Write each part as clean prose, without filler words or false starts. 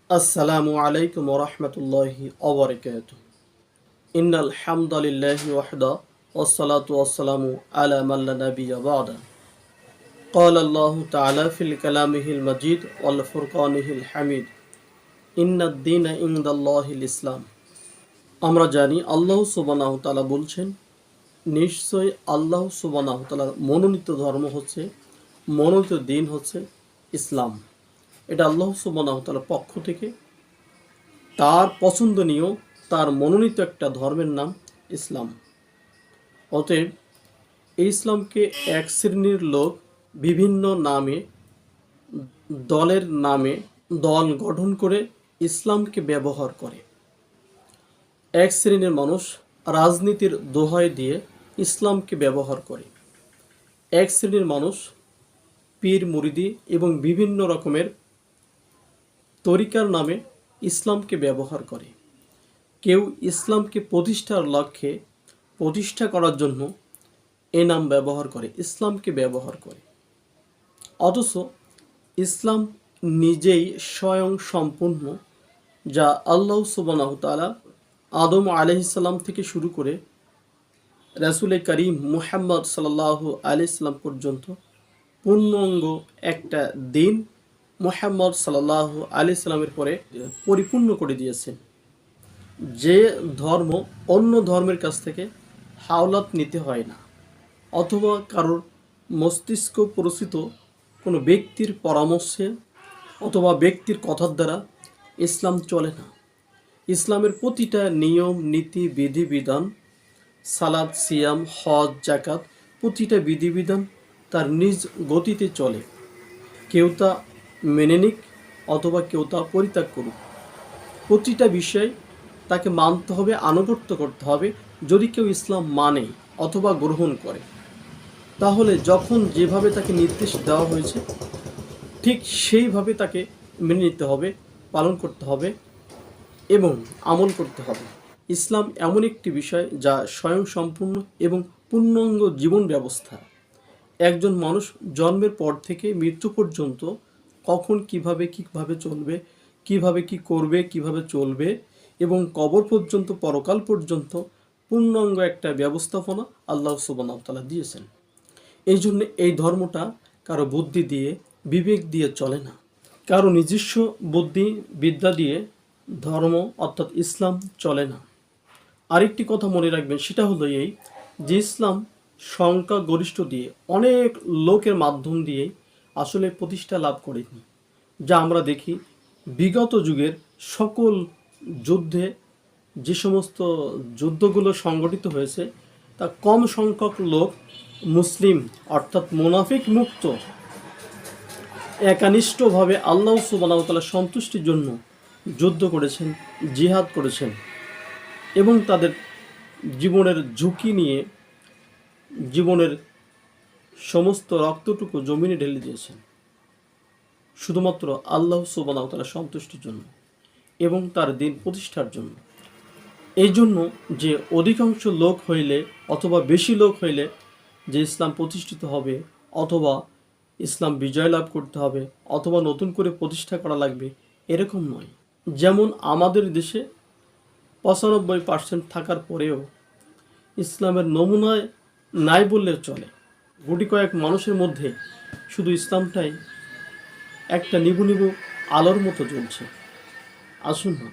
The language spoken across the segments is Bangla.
আসসালামু আলাইকুম ওরহমতুল্লাহি ওবরাকাতুহু। ইন্নাল হামদালিল্লাহি ওয়াহদা ওয়াসসালাতু ওয়াসসালামু আলা মান লা নাবিয়্যা বা'দা। ক্বালা আল্লাহু তাআলা ফিল কালামিহিল মাজিদ ওয়াল ফুরকানিহিল হামিদ। ইন্নাদ-দীনা ইনদাল্লাহিল ইসলাম। আমরা জানি আল্লাহ সুবহানাহু ওয়া তাআলা বলছেন, নিশ্চয় আল্লাহ সুবহানাহু ওয়া তাআলার মনোনীত ধর্ম হচ্ছে, মনোনীত দিন হচ্ছে ইসলাম। এটা আল্লাহ সুবহানাহু ওয়া তাআলার পক্ষ থেকে তার পছন্দনীয়, তার মনোনীত একটা ধর্মের নাম ইসলাম। অতএব এই ইসলামকে এক শ্রেণীর লোক বিভিন্ন নামে, দলের নামে দল গঠন করে ইসলামকে ব্যবহার করে। এক শ্রেণীর মানুষ রাজনীতির দোহাই দিয়ে ইসলামকে ব্যবহার করে। এক শ্রেণীর মানুষ পীর মুরিদি এবং বিভিন্ন রকমের তরিকার নামে ইসলামকে ব্যবহার করে। কেউ ইসলামকে প্রতিষ্ঠার লক্ষ্যে, প্রতিষ্ঠা করার জন্য এ নাম ব্যবহার করে, ইসলামকে ব্যবহার করে। অথচ ইসলাম নিজেই স্বয়ং সম্পূর্ণ, যা আল্লাহ সুবহানাহু ওয়া তাআলা আদম আলাইহিস সালাম থেকে শুরু করে রাসূল করিম মুহাম্মদ সাল্লাল্লাহু আলাইহি সাল্লাম পর্যন্ত পূর্ণাঙ্গ একটা দিন মুহাম্মদ সাল্লাল্লাহু আলাইহি সাল্লামের পরে পরিপূর্ণ করে দিয়েছেন। যে ধর্ম অন্য ধর্মের কাছ থেকে হাওলাত নিতে হয় না, অথবা কারোর মস্তিষ্ক প্রসূত কোনো ব্যক্তির পরামর্শে অথবা ব্যক্তির কথার দ্বারা ইসলাম চলে না। ইসলামের প্রতিটা নিয়ম, নীতি, বিধিবিধান, সালাত, সিয়াম, হজ, জাকাত, প্রতিটা বিধিবিধান তার নিজ গতিতে চলে। কেউ তা মেনে নিক অথবা কেউ তা পরিত্যাগ করুক, প্রতিটা বিষয় তাকে মানতে হবে, আনুগত্য করতে হবে। যদি কেউ ইসলাম মানে অথবা গ্রহণ করে, তাহলে যখন যেভাবে তাকে নির্দেশ দেওয়া হয়েছে ঠিক সেইভাবে তাকে মেনে নিতে হবে, পালন করতে হবে এবং আমল করতে হবে। ইসলাম এমন একটি বিষয় যা স্বয়ং সম্পূর্ণ এবং পূর্ণাঙ্গ জীবন ব্যবস্থা। একজন মানুষ জন্মের পর থেকে মৃত্যু পর্যন্ত কখন কিভাবে চলবে, কিভাবে কি করবে, কিভাবে চলবে এবং কবর পর্যন্ত, পরকাল পর্যন্ত পূর্ণাঙ্গ একটা ব্যবস্থাপনা আল্লাহ সুবহানাহু ওয়া তাআলা দিয়েছেন। এই জন্য এই ধর্মটা কারো বুদ্ধি দিয়ে, বিবেক দিয়ে চলে না, কারো নিজস্ব বুদ্ধি বিদ্যা দিয়ে ধর্ম অর্থাৎ ইসলাম চলে না। আরেকটি কথা মনে রাখবেন, সেটা হলো এই যে ইসলাম সংখ্যাগরিষ্ঠ দিয়ে, অনেক লোকের মাধ্যম দিয়ে আসলে প্রতিষ্ঠা লাভ করেনি। যা আমরা দেখি বিগত যুগের সকল যুদ্ধে, যে সমস্ত যুদ্ধগুলো সংগঠিত হয়েছে, তা কম সংখ্যক লোক মুসলিম অর্থাৎ মুনাফিক মুক্ত একানিষ্ঠভাবে আল্লাহ সুবহানাহু ওয়া তাআলার সন্তুষ্টির জন্য যুদ্ধ করেছেন, জিহাদ করেছেন এবং তাদের জীবনের ঝুঁকি নিয়ে জীবনের সমস্ত রক্তটুকু জমিনে ঢেলে দিয়েছেন শুধুমাত্র আল্লাহ সুবহানাহু ওয়া তাআলার সন্তুষ্টির জন্য এবং তার দিন প্রতিষ্ঠার জন্য। এই জন্য যে অধিকাংশ লোক হইলে অথবা বেশি লোক হইলে যে ইসলাম প্রতিষ্ঠিত হবে অথবা ইসলাম বিজয় লাভ করতে হবে অথবা নতুন করে প্রতিষ্ঠা করা লাগবে, এরকম নয়। যেমন আমাদের দেশে 95% থাকার পরেও ইসলামের নমুনায় নাই বললে চলে। গুটি কয়েক মানুষের মধ্যে শুধু ইসলামটাই একটা নিবু নিবু আলোর মতো জ্বলছে। আসুন না,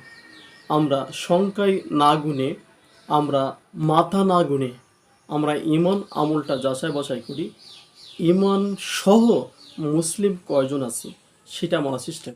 আমরা সংখ্যায় না গুনে, আমরা মাথা না গুনে, আমরা ঈমান আমলটা যাচাই বাছাই করি। ঈমান সহ মুসলিম কয়জন আছে সেটা মানার চেষ্টা করি।